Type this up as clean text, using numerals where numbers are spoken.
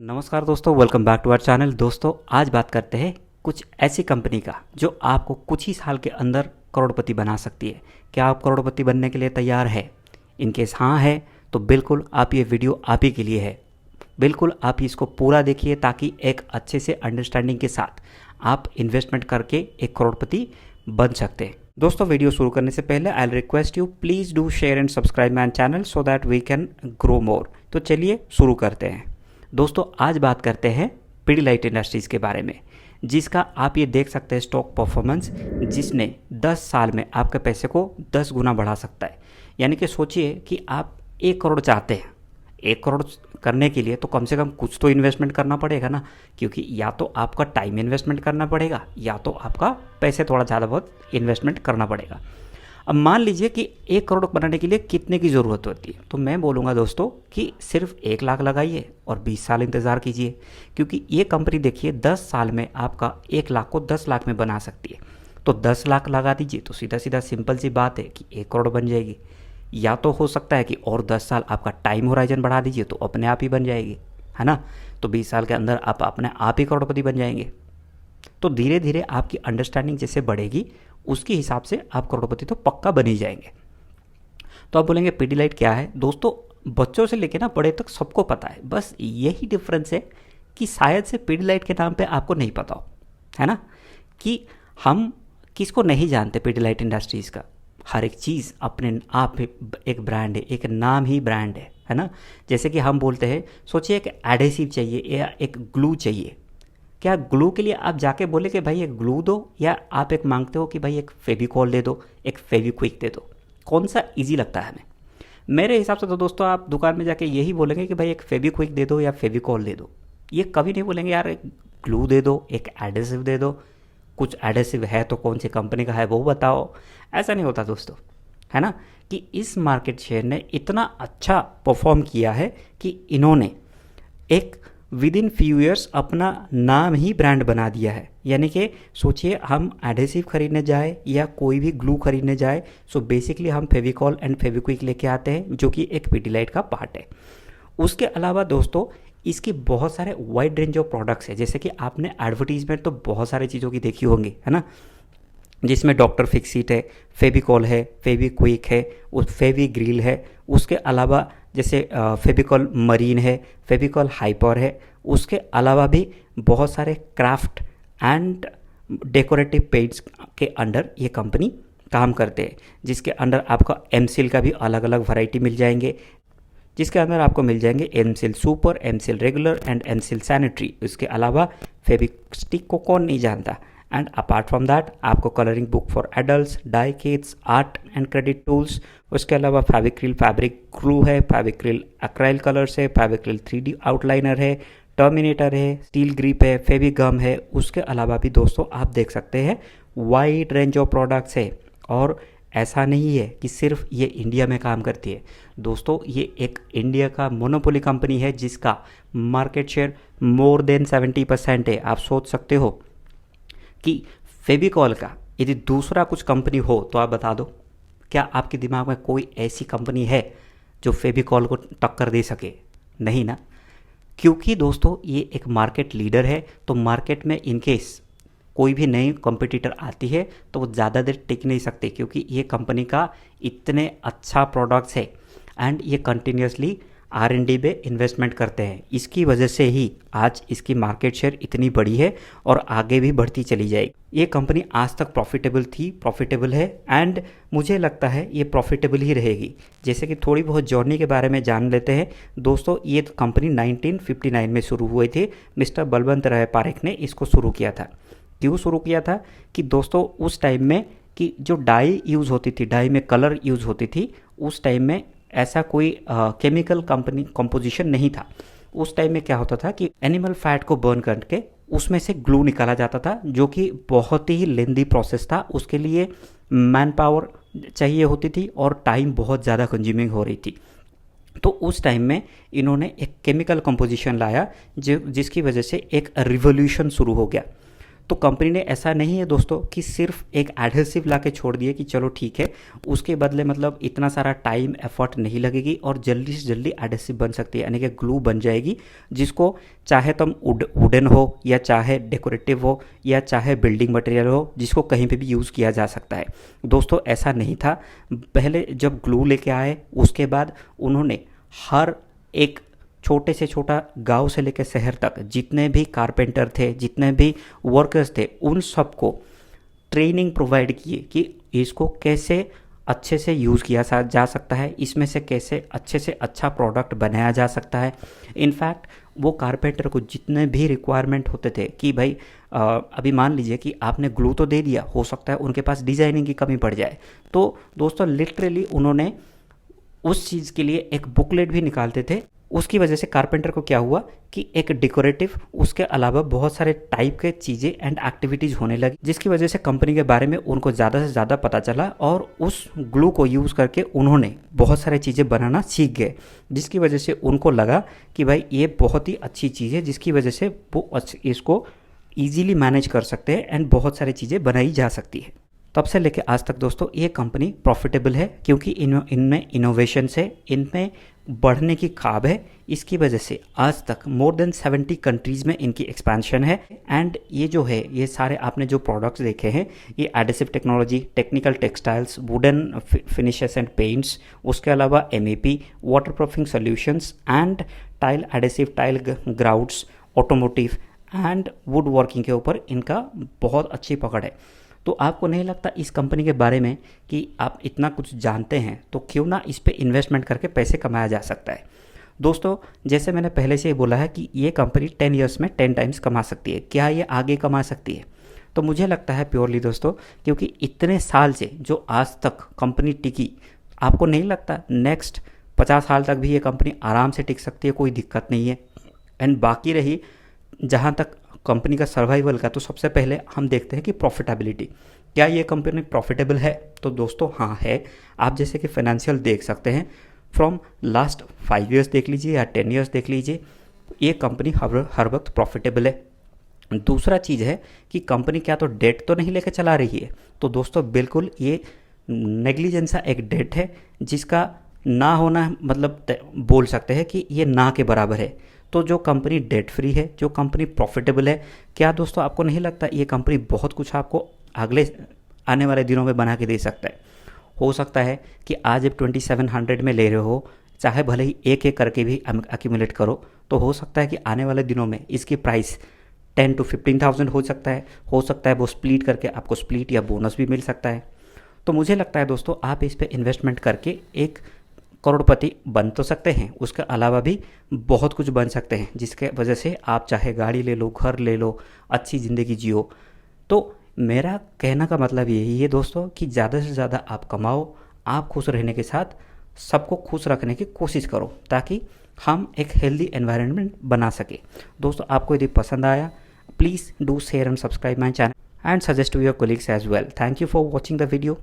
नमस्कार दोस्तों, welcome back to our channel. दोस्तों आज बात करते हैं कुछ ऐसी कंपनी का जो आपको कुछ ही साल के अंदर करोड़पति बना सकती है। क्या आप करोड़पति बनने के लिए तैयार है? इनकेस हाँ है तो बिल्कुल आप ये वीडियो आप ही के लिए है। बिल्कुल आप इसको पूरा देखिए ताकि एक अच्छे से अंडरस्टैंडिंग के साथ आप इन्वेस्टमेंट करके एक करोड़पति बन सकते हैं। दोस्तों वीडियो शुरू करने से पहले I request you please do share and subscribe my channel so that we can grow more. तो चलिए शुरू करते हैं। दोस्तों आज बात करते हैं पीडीलाइट इंडस्ट्रीज़ के बारे में, जिसका आप ये देख सकते हैं स्टॉक परफॉर्मेंस, जिसने 10 साल में आपके पैसे को 10 गुना बढ़ा सकता है। यानी कि सोचिए कि आप 1 करोड़ चाहते हैं, 1 करोड़ करने के लिए तो कम से कम कुछ तो इन्वेस्टमेंट करना पड़ेगा ना, क्योंकि या तो आपका टाइम इन्वेस्टमेंट करना पड़ेगा या तो आपका पैसे थोड़ा ज़्यादा बहुत इन्वेस्टमेंट करना पड़ेगा। अब मान लीजिए कि 1 करोड़ बनाने के लिए कितने की ज़रूरत होती है, तो मैं बोलूँगा दोस्तों कि सिर्फ 1 लाख लगाइए और 20 साल इंतज़ार कीजिए, क्योंकि ये कंपनी देखिए 10 साल में आपका 1 लाख को 10 लाख में बना सकती है। तो 10 लाख लगा दीजिए तो सीधा सीधा सिंपल सी बात है कि 1 करोड़ बन जाएगी। या तो हो सकता है कि और 10 साल आपका टाइम होराइजन बढ़ा दीजिए तो अपने आप ही बन जाएगी, है ना। तो 20 साल के अंदर आप अपने आप ही करोड़पति बन जाएंगे। तो धीरे धीरे आपकी अंडरस्टैंडिंग जैसे बढ़ेगी उसके हिसाब से आप करोड़पति तो पक्का बन ही जाएंगे। तो आप बोलेंगे पीडीलाइट क्या है? दोस्तों बच्चों से लेकर ना बड़े तक सबको पता है, बस यही डिफरेंस है कि शायद से पीडीलाइट के नाम पे आपको नहीं पता हो, है ना। कि हम किसको नहीं जानते पीडीलाइट इंडस्ट्रीज़ का। हर एक चीज़ अपने आप में एक ब्रांड है, एक नाम ही ब्रांड है ना। जैसे कि हम बोलते हैं, सोचिए एक एडेसिव चाहिए या एक ग्लू चाहिए। क्या ग्लू के लिए आप जाके बोले कि भाई एक ग्लू दो, या आप एक मांगते हो कि भाई एक फेविकॉल दे दो, एक फेविक्विक दे दो? कौन सा इजी लगता है हमें? मेरे हिसाब से तो दोस्तों आप दुकान में जाके यही बोलेंगे कि भाई एक फेविक्विक दे दो या फेविकॉल दे दो। ये कभी नहीं बोलेंगे यार एक ग्लू दे दो, एक एडेसिव दे दो। कुछ एडेसिव है तो कौन सी कंपनी का है वो बताओ। ऐसा नहीं होता दोस्तों, है ना। कि इस मार्केट शेयर ने इतना अच्छा परफॉर्म किया है कि इन्होंने एक विद इन फ्यू ईयर्स अपना नाम ही ब्रांड बना दिया है। यानी कि सोचिए हम एडेसिव खरीदने जाए या कोई भी ग्लू खरीदने जाए, सो बेसिकली हम फेविकॉल एंड फेविक्विक लेके आते हैं, जो कि एक पीडीलाइट का पार्ट है। उसके अलावा दोस्तों इसकी बहुत सारे वाइड रेंज ऑफ प्रोडक्ट्स है, जैसे कि आपने एडवर्टीजमेंट तो बहुत सारी चीज़ों की देखी होंगी, है ना, जिसमें डॉक्टर फिक्सिट है, फेविकॉल है, फेविक्विक है, उस फेविग्रिल है। उसके अलावा जैसे फेविकॉल मरीन है, फेविकॉल हाइपर है। उसके अलावा भी बहुत सारे क्राफ्ट एंड डेकोरेटिव पेंट्स के अंडर ये कंपनी काम करते हैं, जिसके अंडर आपका एमसिल का भी अलग अलग वैरायटी मिल जाएंगे, जिसके अंदर आपको मिल जाएंगे M seal super, M seal regular and M seal sanitary. उसके अलावा फेविस्टिक को कौन नहीं जानता। एंड अपार्ट फ्रॉम दैट आपको colouring book for adults, dye kits, art and credit tools. उसके अलावा फेविक्रिल फैब्रिक ग्लू है, फेविक्रिल एक्राइल कलर्स है, फेविक्रिल 3D आउटलाइनर है, टर्मिनेटर है, स्टील ग्रिप है, फेविगम है। उसके अलावा भी दोस्तों आप देख सकते हैं वाइड रेंज ऑफ प्रोडक्ट्स है। और ऐसा नहीं है कि सिर्फ ये इंडिया में काम करती है दोस्तों, ये एक इंडिया का मोनोपोली कंपनी है जिसका मार्केट शेयर मोर देन 70% है। आप सोच सकते हो कि फेविकॉल का यदि दूसरा कुछ कंपनी हो तो आप बता दो, क्या आपके दिमाग में कोई ऐसी कंपनी है जो फेविकॉल को टक्कर दे सके? नहीं ना। क्योंकि दोस्तों ये एक मार्केट लीडर है, तो मार्केट में इनकेस कोई भी नई कंपटीटर आती है तो वो ज़्यादा देर टिक नहीं सकते, क्योंकि ये कंपनी का इतने अच्छा प्रोडक्ट्स है एंड ये कंटिन्यूसली R&D पे इन्वेस्टमेंट करते हैं। इसकी वजह से ही आज इसकी मार्केट शेयर इतनी बड़ी है और आगे भी बढ़ती चली जाएगी। ये कंपनी आज तक प्रॉफिटेबल थी, प्रॉफिटेबल है एंड मुझे लगता है ये प्रॉफिटेबल ही रहेगी। जैसे कि थोड़ी बहुत जर्नी के बारे में जान लेते हैं दोस्तों। ये कंपनी 1959 में शुरू हुई थी। मिस्टर बलवंत राय पारेख ने इसको शुरू किया था। क्यों शुरू किया था? कि दोस्तों उस टाइम में कि जो डाई यूज़ होती थी, डाई में कलर यूज़ होती थी, उस टाइम में ऐसा कोई केमिकल कंपोजिशन नहीं था। उस टाइम में क्या होता था कि एनिमल फैट को बर्न करके उसमें से ग्लू निकाला जाता था, जो कि बहुत ही लेंदी प्रोसेस था। उसके लिए मैन पावर चाहिए होती थी और टाइम बहुत ज़्यादा कंज्यूमिंग हो रही थी। तो उस टाइम में इन्होंने एक केमिकल कंपोजिशन लाया जिसकी वजह से एक रिवोल्यूशन शुरू हो गया। तो कंपनी ने ऐसा नहीं है दोस्तों कि सिर्फ एक एडहेसिव ला के छोड़ दिए कि चलो ठीक है, उसके बदले मतलब इतना सारा टाइम एफर्ट नहीं लगेगी और जल्दी से जल्दी एडहेसिव बन सकती है, यानी कि ग्लू बन जाएगी, जिसको चाहे तुम वुडन हो या चाहे डेकोरेटिव हो या चाहे बिल्डिंग मटेरियल हो, जिसको कहीं पे भी यूज़ किया जा सकता है। दोस्तों ऐसा नहीं था। पहले जब ग्लू लेके आए उसके बाद उन्होंने हर एक छोटे से छोटा गांव से लेकर शहर तक जितने भी कारपेंटर थे, जितने भी वर्कर्स थे, उन सबको ट्रेनिंग प्रोवाइड किए कि इसको कैसे अच्छे से यूज़ किया जा सकता है, इसमें से कैसे अच्छे से अच्छा प्रोडक्ट बनाया जा सकता है। इनफैक्ट वो कारपेंटर को जितने भी रिक्वायरमेंट होते थे कि भाई अभी मान लीजिए कि आपने ग्लू तो दे दिया, हो सकता है उनके पास डिज़ाइनिंग की कमी पड़ जाए, तो दोस्तों लिटरली उन्होंने उस चीज़ के लिए एक बुकलेट भी निकालते थे। उसकी वजह से कारपेंटर को क्या हुआ कि एक डेकोरेटिव, उसके अलावा बहुत सारे टाइप के चीज़ें एंड एक्टिविटीज़ होने लगी, जिसकी वजह से कंपनी के बारे में उनको ज़्यादा से ज़्यादा पता चला और उस ग्लू को यूज़ करके उन्होंने बहुत सारी चीज़ें बनाना सीख गए, जिसकी वजह से उनको लगा कि भाई ये बहुत ही अच्छी चीज़ है, जिसकी वजह से वो इसको ईजीली मैनेज कर सकते हैं एंड बहुत सारी चीज़ें बनाई जा सकती है। तब से लेकर आज तक दोस्तों ये कंपनी प्रॉफिटेबल है, क्योंकि इनमें इनोवेशन है, इनमें बढ़ने की ख्वाब है। इसकी वजह से आज तक मोर देन 70 कंट्रीज़ में इनकी एक्सपेंशन है। एंड ये जो है, ये सारे आपने जो प्रोडक्ट्स देखे हैं, ये adhesive technology, technical textiles, wooden finishes and paints, उसके अलावा MEP, waterproofing solutions and tile adhesive, tile grouts, automotive and woodworking के ऊपर इनका बहुत अच्छी पकड़ है। तो आपको नहीं लगता इस कंपनी के बारे में कि आप इतना कुछ जानते हैं, तो क्यों ना इस पे इन्वेस्टमेंट करके पैसे कमाया जा सकता है। दोस्तों जैसे मैंने पहले से ही बोला है कि ये कंपनी 10 ईयर्स में 10 टाइम्स कमा सकती है। क्या ये आगे कमा सकती है? तो मुझे लगता है प्योरली दोस्तों, क्योंकि इतने साल से जो आज तक कंपनी टिकी, आपको नहीं लगता नेक्स्ट 50 साल तक भी ये कंपनी आराम से टिक सकती है? कोई दिक्कत नहीं है। एंड बाकी रही जहाँ तक कंपनी का सर्वाइवल का, तो सबसे पहले हम देखते हैं कि प्रॉफिटेबिलिटी, क्या ये कंपनी प्रॉफिटेबल है? तो दोस्तों हाँ है। आप जैसे कि फाइनेंशियल देख सकते हैं, फ्रॉम लास्ट 5 ईयर्स देख लीजिए या 10 ईयर्स देख लीजिए, ये कंपनी हर वक्त प्रॉफिटेबल है। दूसरा चीज़ है कि कंपनी क्या तो डेट तो नहीं लेकर चला रही है? तो दोस्तों बिल्कुल ये नेग्लिजेंस सा एक डेट है, जिसका ना होना मतलब बोल सकते हैं कि ये ना के बराबर है। तो जो कंपनी डेट फ्री है, जो कंपनी प्रॉफिटेबल है, क्या दोस्तों आपको नहीं लगता ये कंपनी बहुत कुछ आपको अगले आने वाले दिनों में बना के दे सकता है? हो सकता है कि आज आप 2700 में ले रहे हो, चाहे भले ही एक एक करके भी अक्यूमुलेट करो, तो हो सकता है कि आने वाले दिनों में इसकी प्राइस 10 to 15,000 हो सकता है। हो सकता है वो स्प्लिट करके आपको स्प्लिट या बोनस भी मिल सकता है। तो मुझे लगता है दोस्तों आप इस पर इन्वेस्टमेंट करके एक करोड़पति बन तो सकते हैं, उसके अलावा भी बहुत कुछ बन सकते हैं, जिसके वजह से आप चाहे गाड़ी ले लो, घर ले लो, अच्छी ज़िंदगी जियो। तो मेरा कहने का मतलब यही है दोस्तों कि ज़्यादा से ज़्यादा आप कमाओ, आप खुश रहने के साथ सबको खुश रखने की कोशिश करो, ताकि हम एक हेल्दी एनवायरनमेंट बना सके। दोस्तों आपको यदि पसंद आया, please do share and subscribe my channel and suggest to your colleagues as well. Thank you for watching the video.